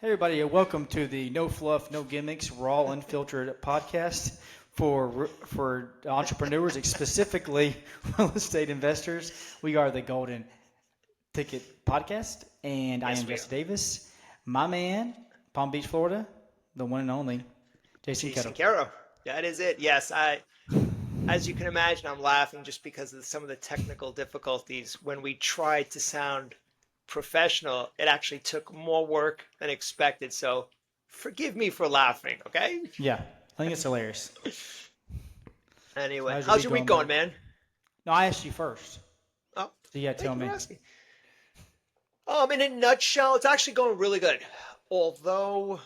everybody, welcome to the No Fluff, No Gimmicks, Raw Unfiltered podcast for entrepreneurs, specifically real estate investors. We are the Golden Ticket Podcast, and I Yes, am we are. Jesse Davis. My man, Palm Beach, Florida, the one and only Jason Jason Kettle. Caro. That is it. Yes, as you can imagine, I'm laughing just because of some of the technical difficulties. When we tried to sound professional, it actually took more work than expected. So forgive me for laughing, okay? Yeah, I think it's hilarious. So Anyway, how's your how's week your week going, going, buddy? man? No, I asked you first, Oh, so you got to tell thank you for me. asking. In a nutshell, it's actually going really good. Although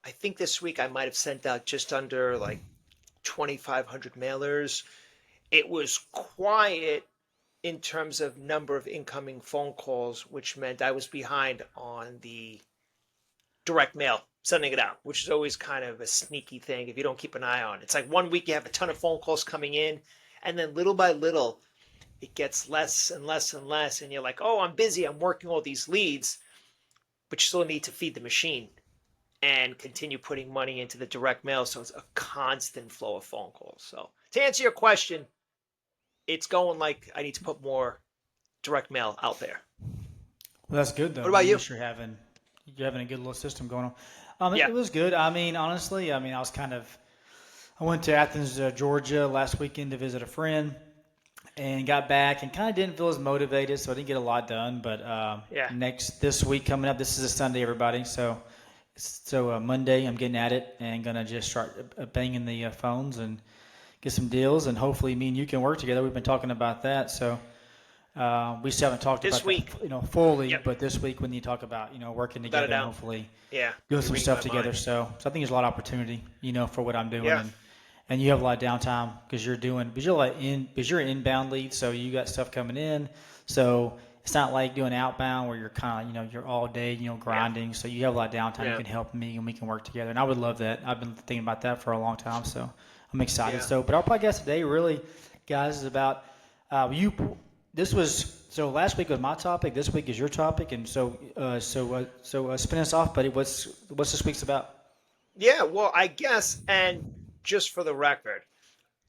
I think this week I might have sent out just under like 2,500 mailers. It was quiet in terms of number of incoming phone calls, which meant I was behind on the direct mail, sending it out, which is always kind of a sneaky thing if you don't keep an eye on. It's like one week you have a ton of phone calls coming in, and then little by little it gets less and less and less, and you're like, oh, I'm busy, I'm working all these leads, but you still need to feed the machine and continue putting money into the direct mail. So it's a constant flow of phone calls. So to answer your question, it's going like I need to put more direct mail out there. Well, that's good What though. about At you? least you're having a good little system going on. Yeah. It was good. I mean, honestly, I went to Athens, Georgia last weekend to visit a friend, and got back and kind of didn't feel as motivated, so I didn't get a lot done. But Yeah. this week coming up, this is a Sunday, everybody. So Monday, I'm getting at it and gonna just start banging the phones and get some deals, and hopefully me and you can work together. We've been talking about that, so. We still haven't talked This about that, week. fully, Yep. but this week when you talk about, working Without a together and doubt. hopefully Yeah. doing You're some reading stuff my together. mind. So I think there's a lot of opportunity, for what I'm doing, Yeah. and you have a lot of downtime because you're inbound leads, so you got stuff coming in. So it's not like doing outbound where you're kind of, you're all day, Yeah. grinding. So you have a lot of downtime. You Yeah. can help me and we can work together. And I would love that. I've been thinking about that for a long time. So I'm excited. Yeah. But our podcast today really, guys, is about you. This was so last week was my topic. This week is your topic, and spin us off, buddy. What's this week's about? Yeah. Well, I guess, and just for the record,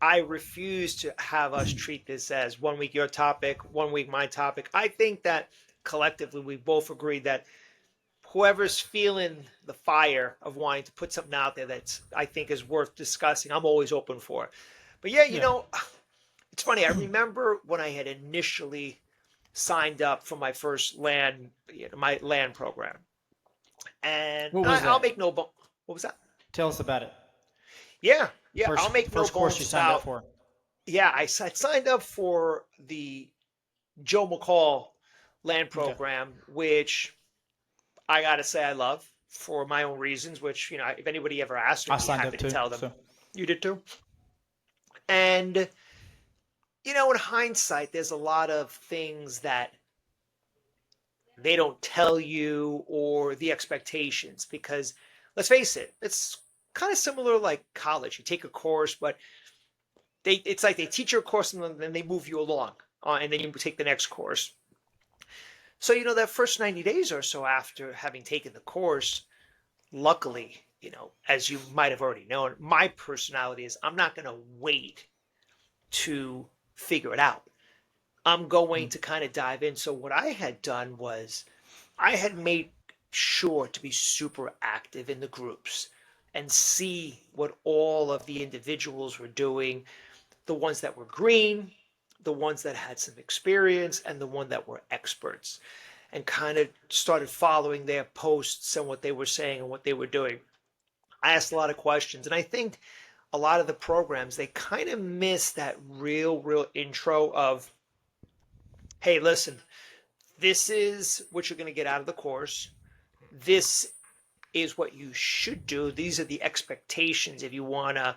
I refuse to have us treat this as one week your topic, one week my topic. I think that collectively we both agree that whoever's feeling the fire of wanting to put something out there that's I think is worth discussing, I'm always open for. But yeah, Yeah. it's funny. I remember when I had initially signed up for my first my land program, and What was I'll that? make no what was that? Tell us about it. Yeah, yeah, I'll make no First course you bones signed up about. for. Yeah, I signed up for the Joe McCall land Okay. program, which I gotta say I love for my own reasons. Which if anybody ever asked me, I I'd be signed happy up to too. tell them. So You did too. And in hindsight, there's a lot of things that they don't tell you or the expectations because let's face it, it's kind of similar like college. You take a course, but it's like they teach you a course and then they move you along, and then you take the next course. So that first 90 days or so after having taken the course, luckily, as you might have already known, my personality is I'm not going to wait to figure it out. I'm going to kind of dive in. So what I had done was I had made sure to be super active in the groups and see what all of the individuals were doing, the ones that were green, the ones that had some experience, and the one that were experts, and kind of started following their posts and what they were saying and what they were doing. I asked a lot of questions, and I think a lot of the programs they kind of miss that real intro of, hey, listen, this is what you're going to get out of the course. This is what you should do. These are the expectations if you want to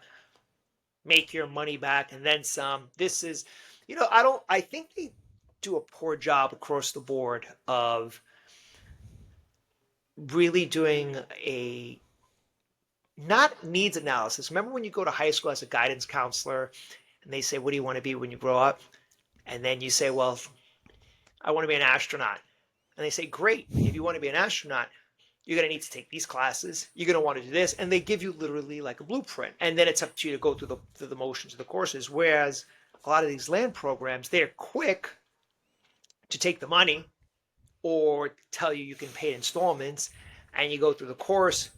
make your money back and then some. This is, I think they do a poor job across the board of really doing a not needs analysis. Remember when you go to high school as a guidance counselor and they say, what do you want to be when you grow up? And then you say, well, I want to be an astronaut. And they say, great, if you want to be an astronaut, you're going to need to take these classes. You're going to want to do this. And they give you literally like a blueprint. And then it's up to you to go through the motions of the courses. Whereas a lot of these land programs, they're quick to take the money or tell you can pay installments, and you go through the course.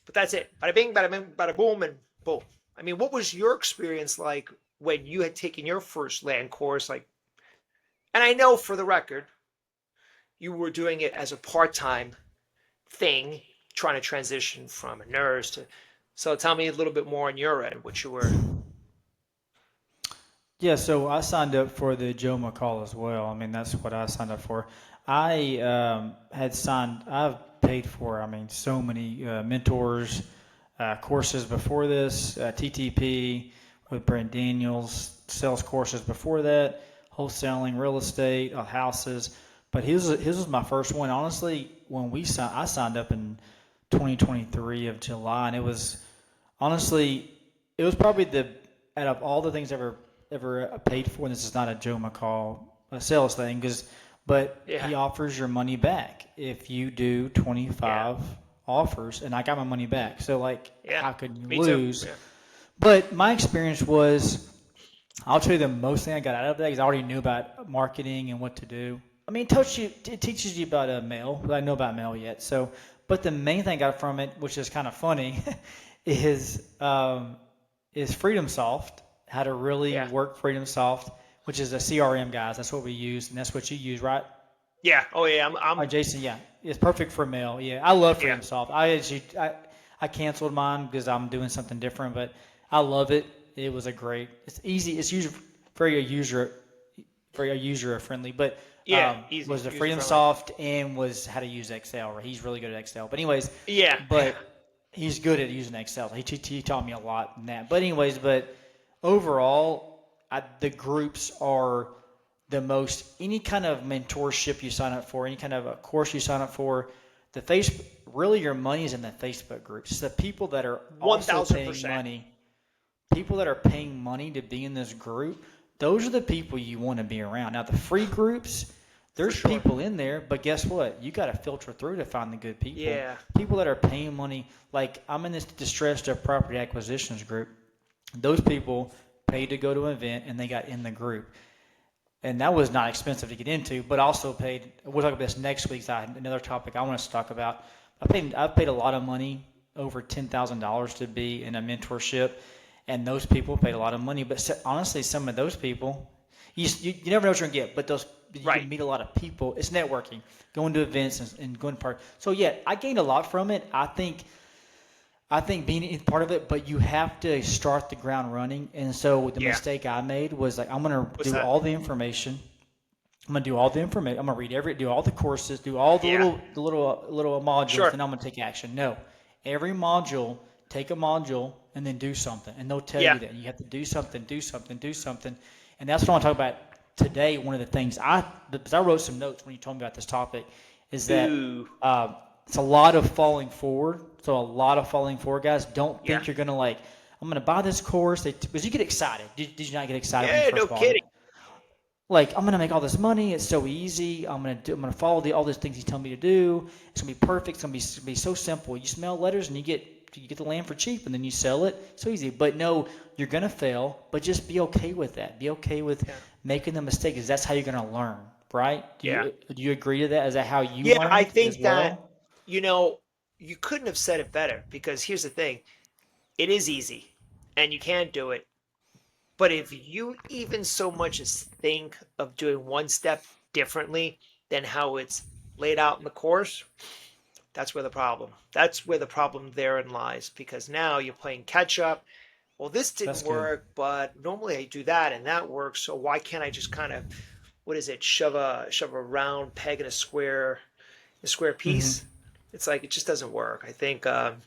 But that's it. Bada bing, bada bing, bada boom, and boom. I mean, what was your experience like when you had taken your first land course? Like, and I know for the record, you were doing it as a part-time thing, trying to transition from a nurse to. So tell me a little bit more on your end, what you were. Yeah, so I signed up for the Joe McCall as well. I mean, that's what I signed up for. I've paid for, I mean, so many mentors, courses before this, TTP with Brent Daniels, sales courses before that, wholesaling, real estate, houses. But his was my first one. Honestly, I signed up in 2023 of July, and it was honestly, it was probably out of all the things ever paid for. And this is not a Joe McCall sales thing, but Yeah, he offers your money back if you do yeah, 25 offers, and I got my money back. So like, yeah. how could you Me too. lose? Yeah, But my experience was, I'll tell you the most thing I got out of that because I already knew about marketing and what to do. I mean, it teaches you about mail, but I know about mail yet. So, but the main thing I got from it, which is kind of funny, is um, is Freedom Soft, how to really yeah, work Freedom Soft, which is a CRM, guys. That's what we use, and that's what you use, right? yeah. Oh yeah, All right, Jason, yeah, it's perfect for mail. Yeah, I love yeah, Freedom Soft. I canceled mine because I'm doing something different, but I love it. It was a great. It's easy. It's very user friendly. But yeah. Easy, was the user Freedom friendly. Soft and was how to use Excel. Right? He's really good at Excel. But anyways, Yeah, yeah, but he's good at using Excel. He taught me a lot in that. But anyways, but overall, the groups are the most, any kind of mentorship you sign up for, any kind of a course you sign up for, the face really your money is in the Facebook groups. It's the people that are one also thousand paying percent. money, people that are paying money to be in this group. Those are the people you want to be around. Now the free groups, For there's sure. people in there, but guess what? You got to filter through to find the good people. Yeah, People that are paying money, like I'm in this distressed property acquisitions group. Those people paid to go to an event and they got in the group, and that was not expensive to get into, but also paid. We'll talk about this next week. Another topic I want us to talk about. I've paid a lot of money, over $10,000, to be in a mentorship, and those people paid a lot of money. But honestly, some of those people, you never know what you're gonna get. But those you right. can meet a lot of people. It's networking, going to events and going to parties. So yeah, I gained a lot from it. I think being part of it, but you have to start the ground running. And so the Yeah. mistake I made was like, I'm gonna What's do that? all the information. I'm gonna do all the information. I'm gonna do all the courses, do all the Yeah. little modules, Sure. then I'm gonna take action. No, every module, take a module and then do something, and they'll tell Yeah. you that you have to do something, do something, do something, and that's what I want to talk about today. One of the things because I wrote some notes when you told me about this topic, is that Ooh. it's a lot of falling forward. So a lot of falling forward, guys. Don't Yeah. think you're gonna like, I'm gonna buy this course because you get excited. Did you not get excited when you Yeah. No first bought it? kidding. Like, I'm gonna make all this money. It's so easy. I'm gonna follow all these things he's telling me to do. It's gonna be perfect. It's gonna be so simple. You smell letters and you get the land for cheap, and then you sell it. So easy. But no, you're gonna fail. But just be okay with that. Be okay with Yeah. making the mistake, because that's how you're gonna learn, right? Yeah. Do you agree to that? Is that how you Yeah. I learned as think that well? you know you couldn't have said it better because here's the thing: it is easy, and you can do it. But if you even so much as think of doing one step differently than how it's laid out in the course, that's where the problem. That's where the problem therein lies because now you're playing catch up. Well, this didn't That's good. work, but normally I do that and that works. So why can't I just kind of, what is it, shove a round peg in a square Hmm. piece? It's like it just doesn't work. I think to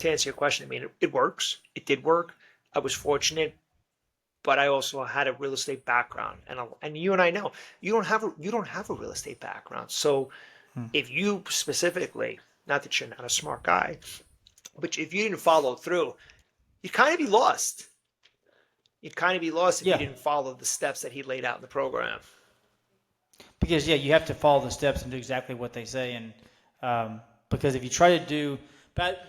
answer your question, I mean it works. It did work. I was fortunate, but I also had a real estate background, and you and I know you don't have a real estate background. So if you specifically, not that you're not a smart guy, but if you didn't follow through, you'd kind of be lost. You'd kind of be lost if you Yeah, didn't follow the steps that he laid out in the program. because yeah, you have to follow the steps and do exactly what they say. And because if you try to do, but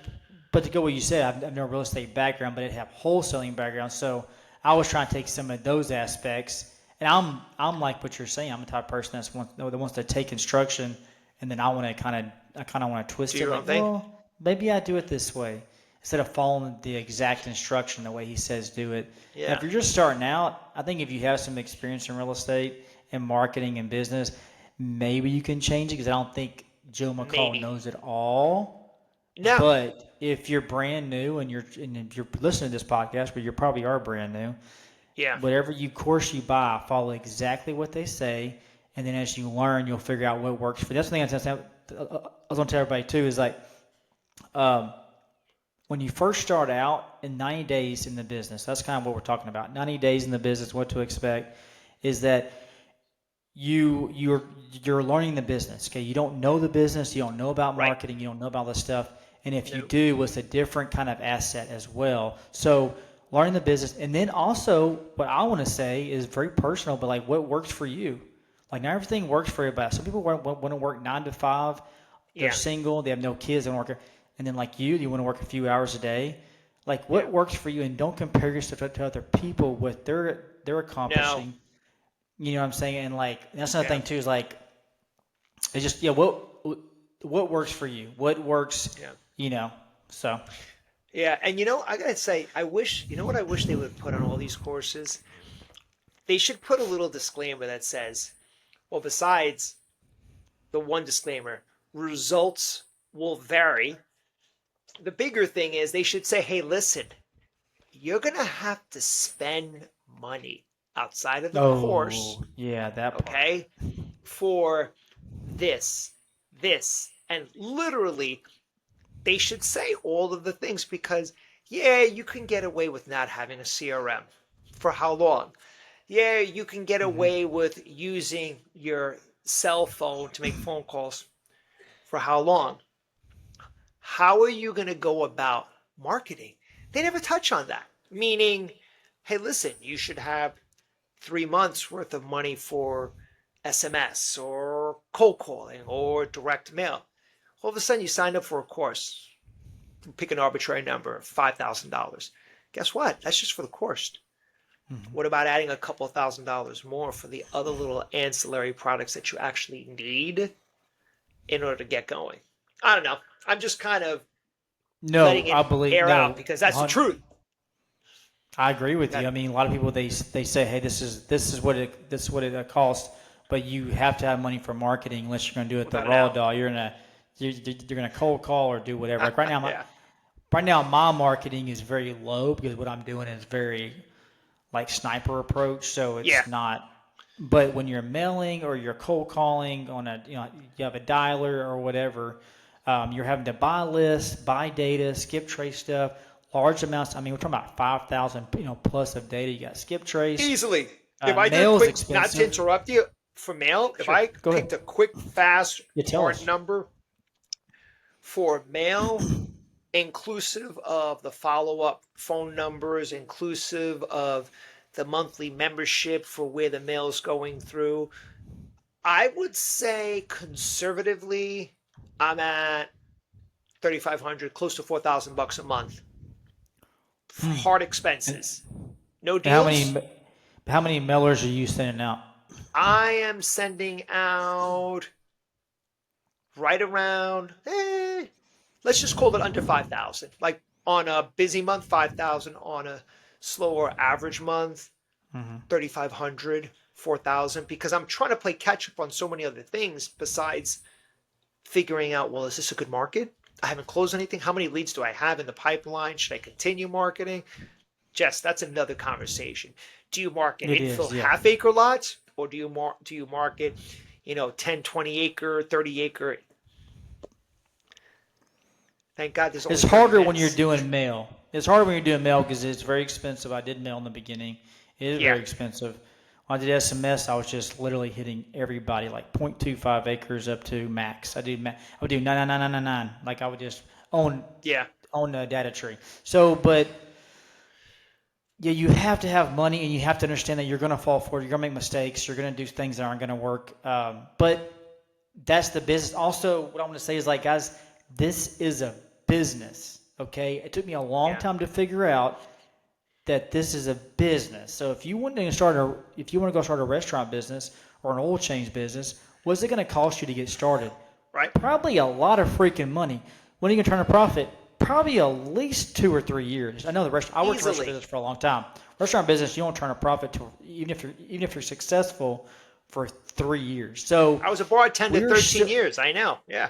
but to go what you said, I've no real estate background, but I have wholesaling background, so I was trying to take some of those aspects, and I'm like what you're saying. I'm the type of person that wants to take instruction, and then I kind of want to Do twist it, your like, own thing. well, maybe I do it this way instead of following the exact instruction the way he says do it. And if Yeah, you're just starting out, I think if you have some experience in real estate and marketing and business, maybe you can change it because I don't think Joe McCall maybe. knows it all. No. But if you're brand new and if you're listening to this podcast, but you probably are brand new, Yeah. whatever course you buy, follow exactly what they say, and then as you learn, you'll figure out what works for you. That's the thing I was going to tell everybody too is like um, when you first start out in 90 days in the business, that's kind of what we're talking about. 90 days in the business, what to expect is that you're learning the business. Okay, you don't know the business, you don't know about Right. marketing, you don't know about this stuff, and if you No. do, it's a different kind of asset as well. So learning the business, and then also what I want to say is very personal, but like what works for you. Like not everything works for everybody. Some people want to work 9 to 5. They're Yeah. single, they have no kids, they want to work, and then like you want to work a few hours a day. Like Yeah. what works for you, and don't compare yourself to other people what they're No. accomplishing. You know what I'm saying? And like that's another Yeah. thing too is like it's just yeah what works for you? What works? Yeah. You know. So Yeah. And I gotta say, I wish, what I wish they would put on all these courses? They should put a little disclaimer that says, well, besides the one disclaimer, results will vary. The bigger thing is they should say, hey, listen, you're going to have to spend money outside of the course, oh yeah that part. okay, for this, this, and literally they should say all of the things because, yeah, you can get away with not having a CRM. For how long? Yeah, you can get Hmm. away with using your cell phone to make phone calls. For how long? How are you going to go about marketing? They never touch on that. Meaning, hey, listen, you should have 3 months worth of money for SMS or cold calling or direct mail. All of a sudden, you signed up for a course. Pick an arbitrary number, $5,000. Guess what? That's just for the course. Hmm. What about adding a couple $1,000s more for the other little ancillary products that you actually need in order to get going? I don't know. I'm just kind of No, letting I it believe air out no. because that's the truth. I agree with you. That I mean, a lot of people they say, hey, this is what it costs, but you have to have money for marketing unless you're going to do it the without a raw doubt. dog. You're gonna cold call or do whatever. Like Yeah. right now my marketing is very low because what I'm doing is very like sniper approach, so Yeah. it's not. But when you're mailing or you're cold calling on you have a dialer or whatever, you're having to buy lists, buy data, skip trace stuff, large amounts. I mean, we're talking about 5,000 plus of data. You got skip trace. Easily. If I did a Mail is quick, not to expensive. interrupt you, for mail, if Sure, I go ahead. picked a quick, fast, You tell hard us. number for mail, inclusive of the follow up phone numbers, inclusive of the monthly membership for where the mail is going through, I would say conservatively, I'm at 3,500, close to 4,000 bucks a month. Hmm. Hard And, expenses. No and deals. how many mailers are you sending out? I am sending out right around, let's just call it under 5,000. Like on a busy month, 5,000. On a slower average month, Hmm. 3,500, 4,000. Because I'm trying to play catch up on so many other things besides figuring out, well, is this a good market? I haven't closed anything. How many leads do I have in the pipeline? Should I continue marketing? Jess, that's another conversation. Do you market It infill is, yeah. half acre lots or do you market, 10, 20 acre, 30 acre? Thank God there's only It's 30 harder when you're minutes. doing mail. It's harder when you're doing mail because it's very expensive. I did mail in the beginning. It is Yeah. very expensive. When I did SMS, I was just literally hitting everybody like 0.25 acres up to max. I would do 99999. Like I would just own Yeah. own the data tree. So, but yeah, you have to have money and you have to understand that you're going to fall for it. You're going to make mistakes. You're going to do things that aren't going to work. But that's the business. Also, what I want to say is like, guys, This is a business, okay? It took me a long Yeah. time to figure out that this is a business. So if you want to go start a restaurant business or an oil change business, what's it going to cost you to get started? Right. Probably a lot of freaking money. When are you going to turn a profit? Probably at least 2 or 3 years. I know I worked in the restaurant Easily. business for a long time. Restaurant business, you don't turn a profit to even if you're successful for 3 years. So I was a bartender we're 13 so, years. I know. Yeah.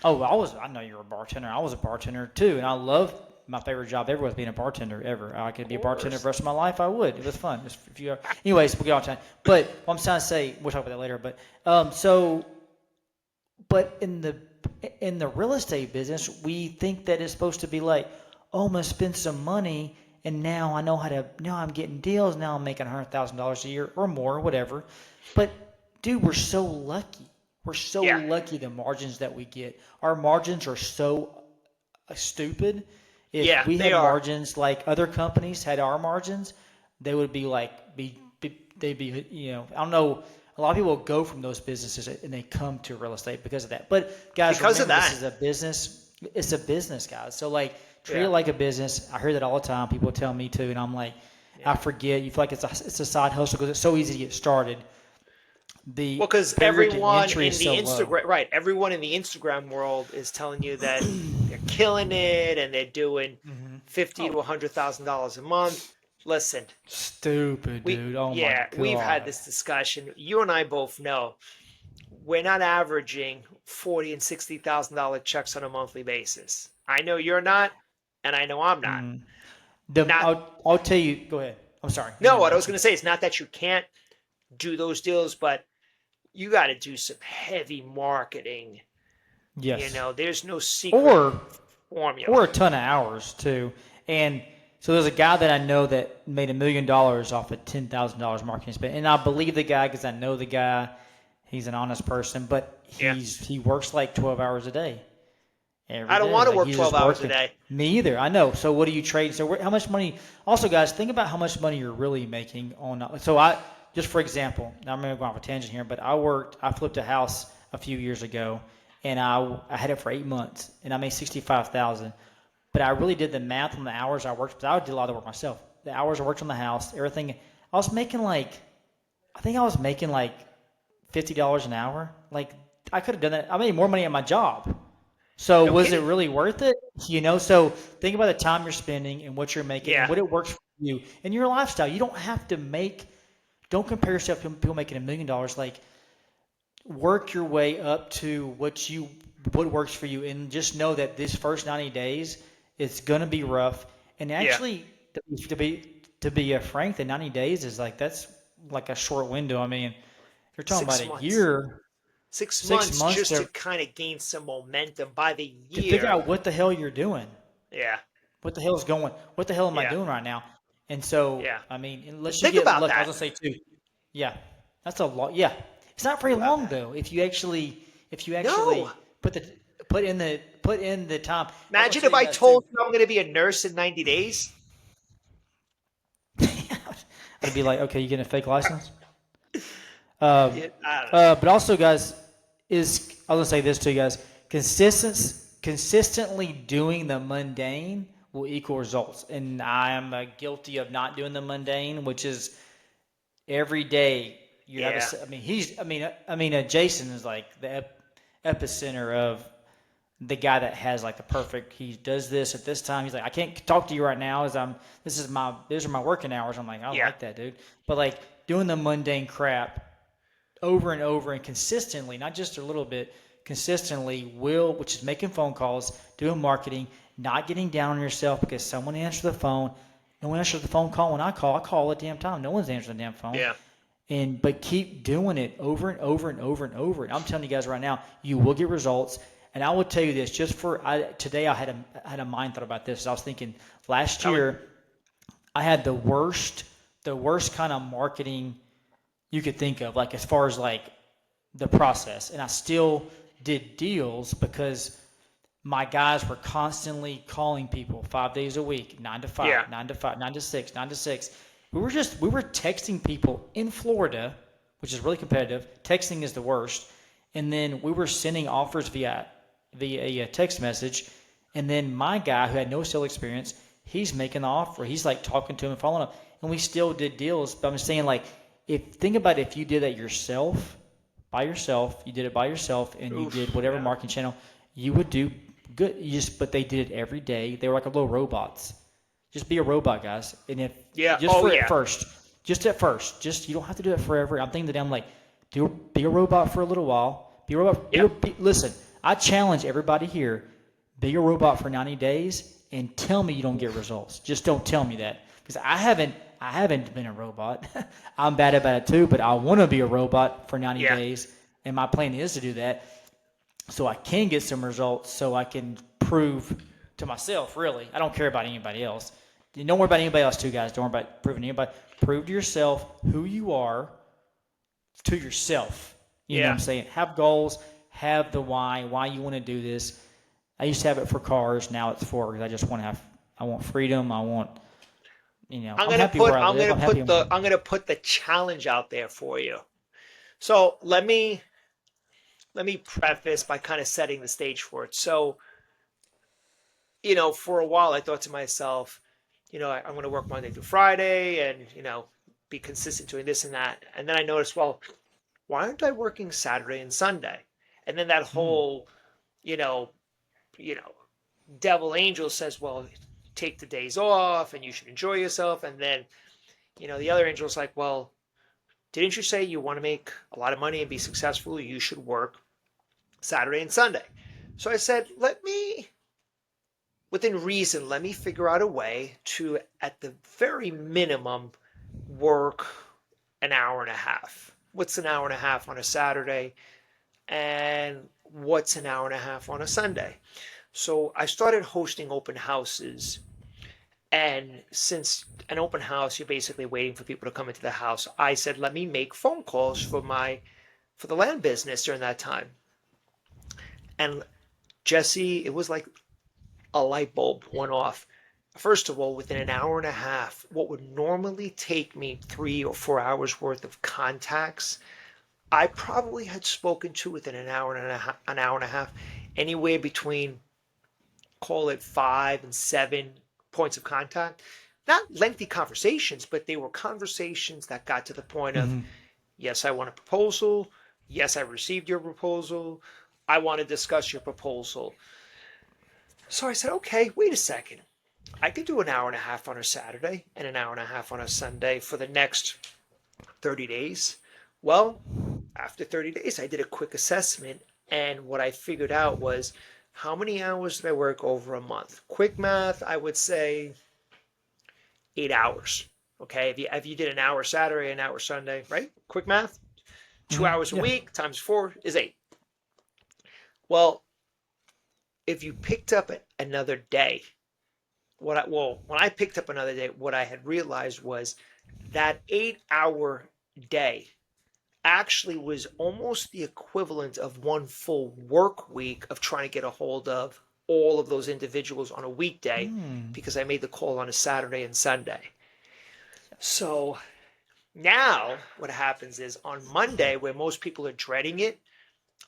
oh, I know you're a bartender. I was a bartender too, and I love my favorite job ever was being a bartender ever. I could be a bartender the Course. rest of my life. I would. It was fun. Anyways, we'll get on time. But what I'm trying to say, we'll talk about that later. But in the real estate business, we think that it's supposed to be like, oh, I'm gonna spend some money, and now I know how to. Now I'm getting deals. Now I'm making $100,000 a year or more, whatever. But dude, we're so lucky. We're so Yeah. lucky the margins that we get. Our margins are so stupid. If Yeah, we they had are. margins like other companies had our margins, they would be like they'd be I don't know. A lot of people go from those businesses and they come to real estate because of that. But guys, Because of remember this that. is a business. It's a business, guys. So like treat it Yeah. like a business. I hear that all the time. People tell me too, and I'm like, I Yeah. forget. You feel like it's a side hustle because it's so easy to get started. The Well, because barrier to everyone entry in is the so low. Instagram, right? Everyone in the Instagram world is telling you that they're killing it and they're doing fifty to Oh, $100,000 a month. Listen, stupid, dude. Oh my we've had god. this discussion. You and I both know we're not averaging 40 and $60,000 checks on a monthly basis. I know you're not, and I know I'm not. Mm. Not I'll tell you. Go ahead. I'm sorry. I didn't no, mean to what I was interrupt going you. to say is not that you can't do those deals, but you got to do some heavy marketing. Yes. There's no secret Or formula. a ton of hours too. And so there's a guy that I know that made $1 million off of $10,000 marketing spend, and I believe the guy because I know the guy. He's an honest person, but Yeah. he works like 12 hours a day every I don't day. want to Like work he's 12 just hours a working. day. Me either. I know. So what do you trade? So how much money? Also, guys, think about how much money you're really making on. So just for example, now I'm going to go off a tangent here, but I flipped a house a few years ago, and I had it for 8 months, and I made 65,000. But I really did the math on the hours I worked, because I did a lot of the work myself. The hours I worked on the house, everything. I think I was making like $50 an hour. Like I could have done that. I made more money at my job. So No was it kidding. really worth it? So think about the time you're spending and what you're making and Yeah. what it works for you and your lifestyle. You don't have to don't compare yourself to people making $1 million. Like work your way up to what works for you, and just know that this first 90 days it's gonna be rough. And Yeah. actually, to be frank, the 90 days is like that's like a short window. I mean, you're talking about 6 a months. year, 6 6 months months just to kind of gain some momentum by the to figure year. out what the hell you're doing. Yeah. What the hell am I Yeah. doing right now? And so, Yeah. I mean, unless you Think get about lucky, I was that. gonna say too. Yeah, that's a lot. Yeah, it's not very Think about long that. though. If you actually No. put the put in the time. I was gonna Imagine tell if you I guys too. told you I'm going to be a nurse in 90 days. I'd be like, okay, you getting a fake license? Um, Yeah, I don't know. but also, guys, I was gonna say this to you guys: consistently doing the mundane will equal results. And I am guilty of not doing the mundane, which is every day you have Yeah. a. Jason is like the epicenter of the guy that has like the perfect. He does this at this time. He's like, I can't talk to you right now, as I'm. These are my working hours. I'm like, I Yeah. like that, dude. But like doing the mundane crap over and over and consistently, not just a little bit, consistently which is making phone calls, doing marketing, not getting down on yourself because someone answered the phone. No one answers the phone call when I call. I call all the damn time. No one's answering the damn phone. Yeah. But keep doing it over and over and over and over. And I'm telling you guys right now, you will get results. And I will tell you this, today I had a mind thought about this. I was thinking last I would, year I had the worst kind of marketing you could think of, like as far as like the process. And I still did deals because my guys were constantly calling people 5 days a week, 9 to 5, yeah. 9 to 5, 9 to 6, 9 to 6. We were texting people in Florida, which is really competitive. Texting is the worst. And then we were sending offers via via a text message, and then my guy who had no sales experience, he's making the offer. He's like talking to him and following up, and we still did deals. But I'm saying like, if think about if you did that yourself, by yourself, you did it by yourself, and you did Oof. whatever Yeah. marketing channel, you would do good. But they did it every day. They were like little robots. Just be a robot, guys. And if Yeah. just Oh for at yeah. first, just at first, just you don't have to do it forever. I'm thinking that I'm like, be a robot for a little while. Be a robot. Yep. Listen, I challenge everybody here. Be a robot for 90 days and tell me you don't get results. Just don't tell me that because I haven't been a robot. I'm bad about it too, but I want to be a robot for 90 Yeah. days, and my plan is to do that so I can get some results, so I can prove to myself, really. I don't care about anybody else. Don't worry about anybody else, too, guys. Don't worry about proving anybody. Prove to yourself who you are to yourself. You know what Yeah. I'm saying? Have goals, have the why you want to do this. I used to have it for cars. Now it's for, because I just want to have, I want freedom. I want, I'm I'm gonna happy put where I I'm live. gonna I'm happy. put the I'm gonna put the challenge out there for you. So let me preface by kind of setting the stage for it. So, for a while I thought to myself, I'm going to work Monday through Friday and, be consistent doing this and that. And then I noticed, well, why aren't I working Saturday and Sunday? And then that Hmm. whole, you know, you know, devil angel says, well, take the days off and you should enjoy yourself. And then, the other angel's like, well, didn't you say you want to make a lot of money and be successful? You should work Saturday and Sunday. So I said, within reason, let me figure out a way to, at the very minimum, work an hour and a half. What's an hour and a half on a Saturday? And what's an hour and a half on a Sunday? So I started hosting open houses. And since an open house, you're basically waiting for people to come into the house, I said, let me make phone calls for the land business during that time. And Jesse, it was like a light bulb went off. First of all, within an hour and a half, what would normally take me 3 or 4 hours worth of contacts, I probably had spoken to within an hour and a half, anywhere between, call it 5 and 7 points of contact. Not lengthy conversations, but they were conversations that got to the point of, Hmm. yes, I want a proposal. Yes, I received your proposal. I want to discuss your proposal. So I said, okay, wait a second. I could do an hour and a half on a Saturday and an hour and a half on a Sunday for the next 30 days. Well, after 30 days, I did a quick assessment, and what I figured out was how many hours did I work over a month? Quick math, I would say 8 hours. Okay, if you did an hour Saturday, an hour Sunday, right? Quick math, two Hmm. hours a Yeah. week times 4 is 8. Well, if you picked up another day, when I picked up another day, what I had realized was that 8 hour day actually was almost the equivalent of one full work week of trying to get a hold of all of those individuals on a weekday Mm. because I made the call on a Saturday and Sunday. So now what happens is on Monday, where most people are dreading it,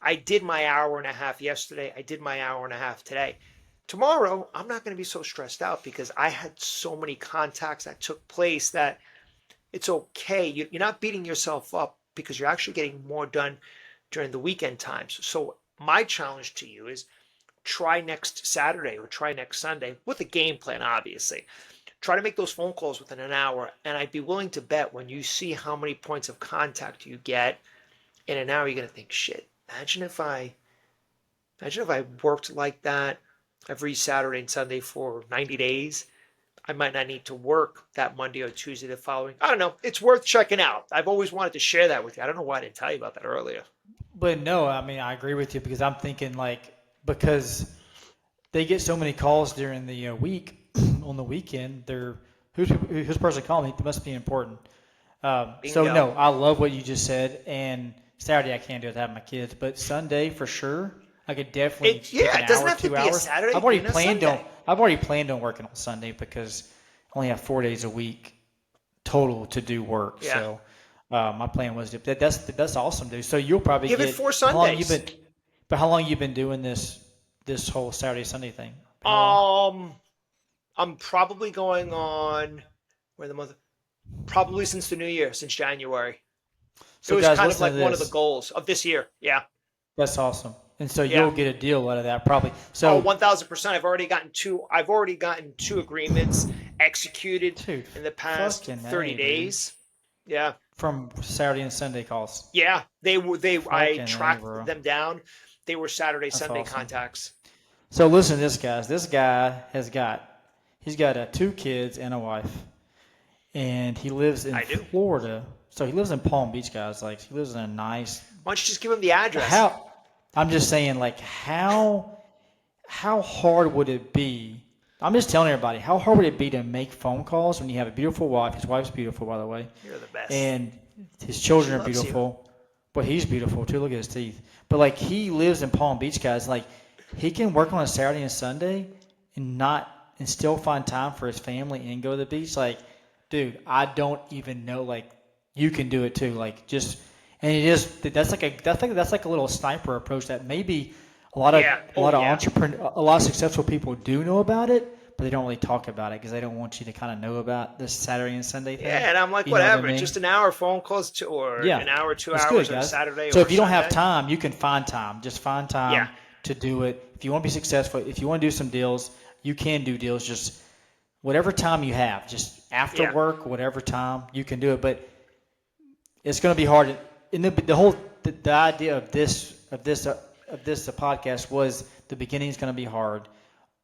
I did my hour and a half yesterday. I did my hour and a half today. Tomorrow, I'm not going to be so stressed out because I had so many contacts that took place that it's okay. You're not beating yourself up because you're actually getting more done during the weekend times. So my challenge to you is try next Saturday or try next Sunday with a game plan, obviously. Try to make those phone calls within an hour. And I'd be willing to bet when you see how many points of contact you get in an hour, you're going to think, shit, imagine if I worked like that every Saturday and Sunday for 90 days. I might not need to work that Monday or Tuesday the following. I don't know. It's worth checking out. I've always wanted to share that with you. I don't know why I didn't tell you about that earlier. But no, I mean, I agree with you because I'm thinking like, because they get so many calls during the week on the weekend. Who's person calling me? It must be important. So Bingo. no, I love what you just said. And Saturday I can't do it. I have my kids, but Sunday for sure I could definitely take Yeah, an it doesn't hour, have to two be a hours. Saturday, I've already even a planned on. Sunday. I've already planned on working on Sunday because I only have 4 days a week total to do work. Yeah. So my plan was to. That's awesome, dude. So you'll probably Give it get four how long you Sundays. been? But how long you been doing this? this whole Saturday Sunday thing? How long? Um, I'm probably going on where the month probably since the new year, since January. It So was guys, kind of listen like to one of the this. goals of this year. Yeah. That's awesome. And so Yeah. you'll get a deal out of that probably. Oh, So, 1000%. I've already gotten two agreements executed dude, in the past fucking 30 A, dude. days. Yeah. From Saturday and Sunday calls. Yeah. I Fucking A, tracked bro. them down. They were Saturday, That's Sunday awesome. contacts. So listen to this, guys. This guy he's got two kids and a wife, and he lives in I do. Florida. So he lives in Palm Beach, guys. Like he lives in a nice. Why don't you just give them the address? How? I'm just saying, like how hard would it be? I'm just telling everybody, how hard would it be to make phone calls when you have a beautiful wife? His wife's beautiful, by the way, You're the best. and his She children are loves you. beautiful. But he's beautiful too. Look at his teeth. But like he lives in Palm Beach, guys. Like he can work on a Saturday and Sunday and still find time for his family and go to the beach. Like, dude, I don't even know. Like, you can do it too. Like, just and it is that's like a little sniper approach that maybe Yeah. Oh, yeah. a lot of successful people do know about it, but they don't really talk about it because they don't want you to kind of know about this Saturday and Sunday thing. Yeah. And I'm like, You know what I whatever. mean? Just an hour phone calls or Yeah, an hour, two it's good, hours on a guys. Saturday So or if you don't have Sunday. time, you can find time. Just find time Yeah. to do it. If you want to be successful, if you want to do some deals, you can do deals. Just whatever time you have, just after Yeah. work, whatever time you can do it. But it's going to be hard. And the idea of this podcast was the beginning is going to be hard,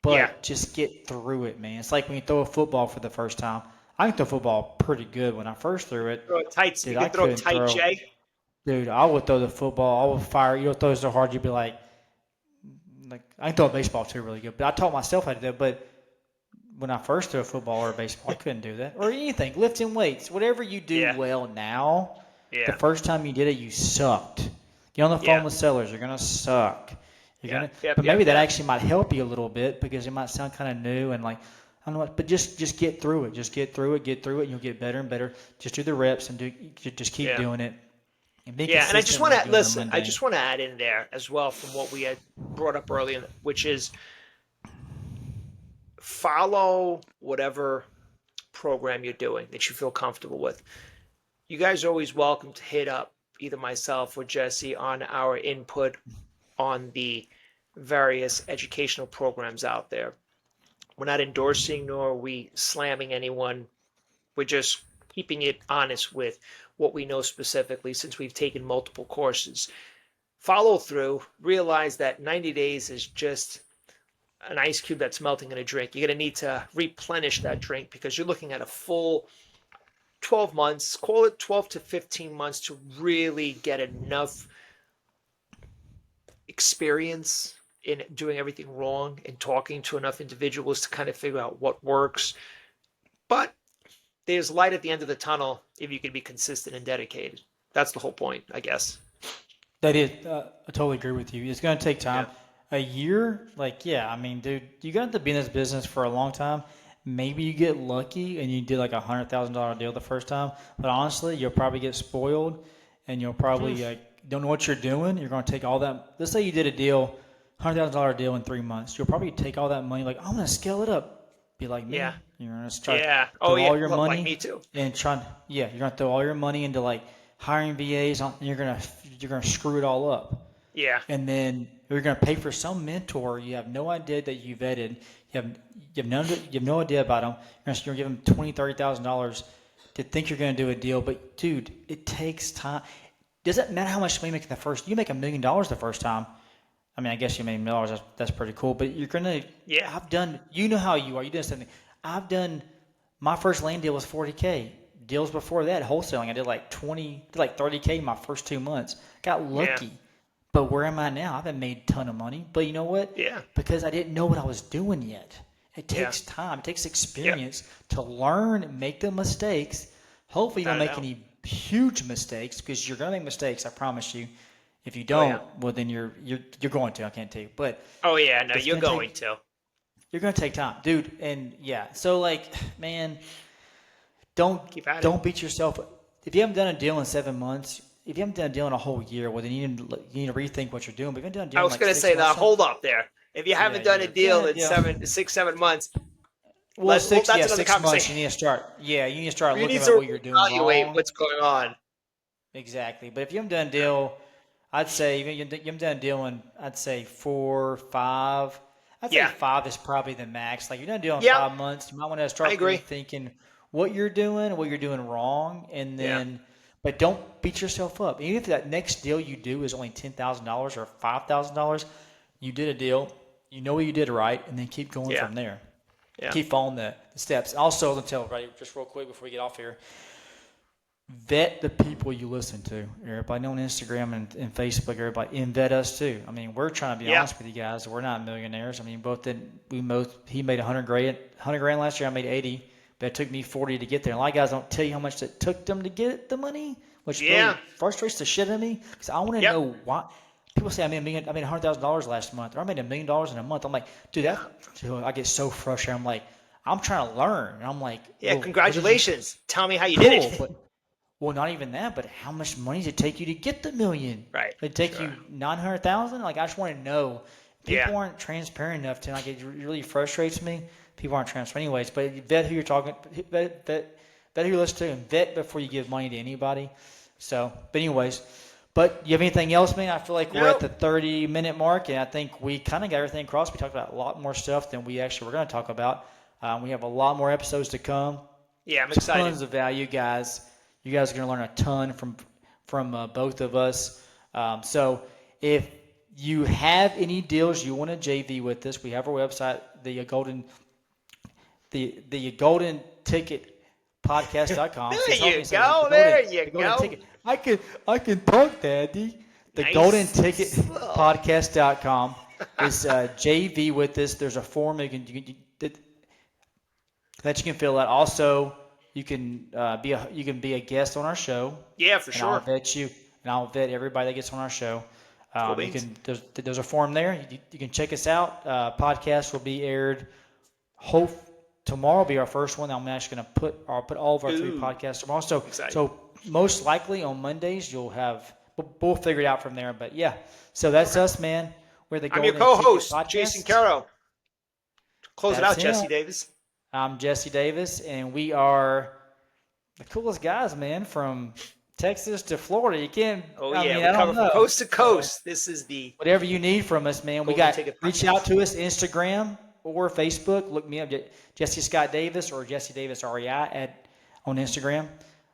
Yeah. but just get through it, man. It's like when you throw a football for the first time. I can throw football pretty good. When I first threw it, Throw a tight. You dude, I can throw a couldn't tight throw. J. Dude, I would throw the football. I would fire. You know, throw it so hard you'd be like I can throw a baseball too really good. But I taught myself how to do it. But when I first threw a football or a baseball, I couldn't do that or anything. Lifting weights, whatever you do Yeah. well now, the Yeah. first time you did it, you sucked. Get on the phone Yeah. with sellers. You're gonna suck. Yeah. But Yep. maybe Yep. that Yep. actually might help you a little bit because it might sound kind of new and like I don't know what. But just get through it. Just get through it. Get through it. And you'll get better and better. Just do the reps and just keep Yeah. doing it. And be Yeah, and I just consistent want when to you're doing the listen. I mundane. just want to add in there as well from what we had brought up earlier, which is follow whatever program you're doing that you feel comfortable with. You guys are always welcome to hit up either myself or Jesse on our input on the various educational programs out there. We're not endorsing nor are we slamming anyone. We're just keeping it honest with what we know specifically since we've taken multiple courses. Follow through, realize that 90 days is just an ice cube that's melting in a drink. You're going to need to replenish that drink because you're looking at a full 12 months, call it 12 to 15 months to really get enough experience in doing everything wrong and talking to enough individuals to kind of figure out what works. But there's light at the end of the tunnel if you can be consistent and dedicated. That's the whole point, I guess. That is, I totally agree with you. It's going to take time. Yeah. A year, like, yeah, I mean, dude, you got to be in this business for a long time. Maybe you get lucky and you did like $100,000 deal the first time, but honestly, you'll probably get spoiled and you'll probably don't know what you're doing. You're going to take all that. Let's say you did a deal, $100,000 deal in 3 months. You'll probably take all that money, like, I'm going to scale it up. Be like me. Yeah. You're going to try Yeah. to Oh, throw yeah. all your Like money me too. and you're going to throw all your money into like hiring VAs and you're going to screw it all up. Yeah. And then you're going to pay for some mentor you have no idea that you vetted. You have no idea about them. You're going to give them $20,000-$30,000 to think you're going to do a deal. But dude, it takes time. Doesn't matter how much money you make in the first. You make $1 million the first time. I mean, I guess you made $1 million. That's pretty cool. But you're gonna. Yeah. I've done. You know how you are. You did something. I've done. My first land deal was $40K. Deals before that, wholesaling, I did like $30K my first 2 months. Got lucky. Yeah. But where am I now? I haven't made a ton of money. But you know what? Yeah. Because I didn't know what I was doing yet. It Yeah. takes time. It takes experience to learn, make the mistakes. Hopefully you don't Without a make doubt. any huge mistakes because you're going to make mistakes, I promise you. If you Oh, don't, yeah. well then you're going to. I can't tell you. But Oh, yeah. No, it's you're gonna going take to. you're going to take time, dude. And yeah, so like, man, don't Keep at it. don't beat yourself. If you haven't done a deal in 7 months, if you haven't done a deal in a whole year, well then you need to rethink what you're doing. But if you haven't done a deal I in was like going to 6 say that. months, Hold up there. If you Yeah, haven't done a if you're deal doing a in deal, 6, 7 months, well, that's another 6 months, conversation. you need to start. Yeah, you need to start You looking need at to what you're doing evaluate wrong. what's going on. Exactly. But if you haven't done a deal, I'd say you haven't done a deal in, I'd say 4, 5. I'd say Yeah. 5 is probably the max. Like you're not doing Yeah, 5 months, you might want to I start agree. rethinking what you're doing wrong, and Yeah. then, but don't beat yourself up. Even if that next deal you do is only $10,000 or $5,000, you did a deal, you know what you did right, and then keep going Yeah. from there. Yeah. Keep following the steps. Also, I'll tell everybody just real quick before we get off here. Vet the people you listen to. Everybody on Instagram and Facebook, everybody, and vet us too. I mean, we're trying to be Yeah. honest with you guys. We're not millionaires. I mean, he made 100 grand last year. I made 80, but it took me 40 to get there. And a lot of guys don't tell you how much it took them to get the money, which Yeah. really frustrates the shit out of me because I want to Yep. know why. People say I made $100,000 last month, or I made $1 million in a month. I'm like, dude, Yeah. I get so frustrated. I'm like, I'm trying to learn, and I'm like, Yeah. well, what did you? Congratulations. Tell me how you did Cool, it. but well, not even that, but how much money does it take you to get the million? Right. Did it take Sure. you 900,000? Like, I just want to know. People Yeah. aren't transparent enough to, like, it really frustrates me. People aren't transparent anyways, but vet who you're talking, vet who you listen to, and vet before you give money to anybody. So, but anyways, but you have anything else, man? I feel like we're at Nope. the 30-minute mark, and I think we kind of got everything across. We talked about a lot more stuff than we actually were going to talk about. We have a lot more episodes to come. Yeah. I'm excited. Tons of value, guys. You guys are going to learn a ton from both of us. So if you have any deals you want to JV with us, we have our website, the golden ticket podcast.com. There So you go. There you the golden go. ticket. I can talk, Daddy. The Nice. golden ticket Oh. podcast.com is JV with us. There's a form that you can fill out. Also, you can be a guest on our show. Yeah, for And I'll sure. vet you, and I'll vet everybody that gets on our show. Cool You beans. can there's a form there. You can check us out. Podcast will be aired. Tomorrow will be our first one. I'm actually going to put all of our 3 Ooh. podcasts tomorrow. So Exciting. so most likely on Mondays you'll have. We'll figure it out from there. But yeah, so that's us, man. We're the I'm your Golden Ticket co-host, Podcast. Jason Caro. Close it That's out, Jesse him. Davis. I'm Jesse Davis, and we are the coolest guys, man, from Texas to Florida. You can't. Oh, I yeah. mean, We I cover don't from know. coast to coast. This is the Whatever you need from us, man. We Golden got Ticket reach Podcast. out to us Instagram or Facebook. Look me up, Jesse Scott Davis or Jesse Davis REI on Instagram.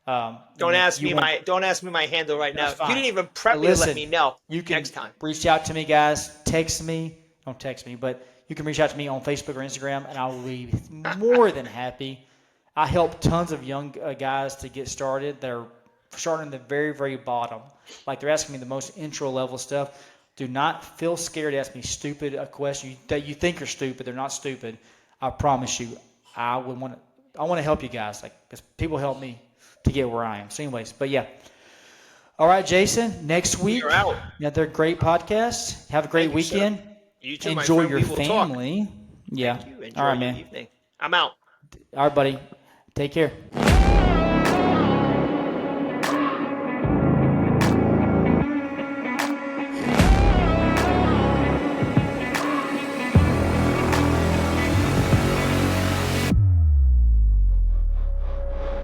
Don't ask me my handle right now. That's You fine. didn't even prep But me to listen, let me know. You can next time. reach out to me, guys. Text me. Don't text me, but you can reach out to me on Facebook or Instagram, and I will be more than happy. I help tons of young guys to get started. They're starting at the very, very bottom. Like they're asking me the most intro level stuff. Do not feel scared to ask me stupid question that you think are stupid. They're not stupid. I promise you. I want to help you guys. Like 'cause people help me to get where I am. So, anyways, but yeah. All right, Jason. Next week, You're out. another great podcast. Have a great Thank you, sir. weekend. You too, my Enjoy friend. your We will talk. family. Yeah. Thank you. Enjoy All right, your man. evening. I'm out. All right, buddy. Take care.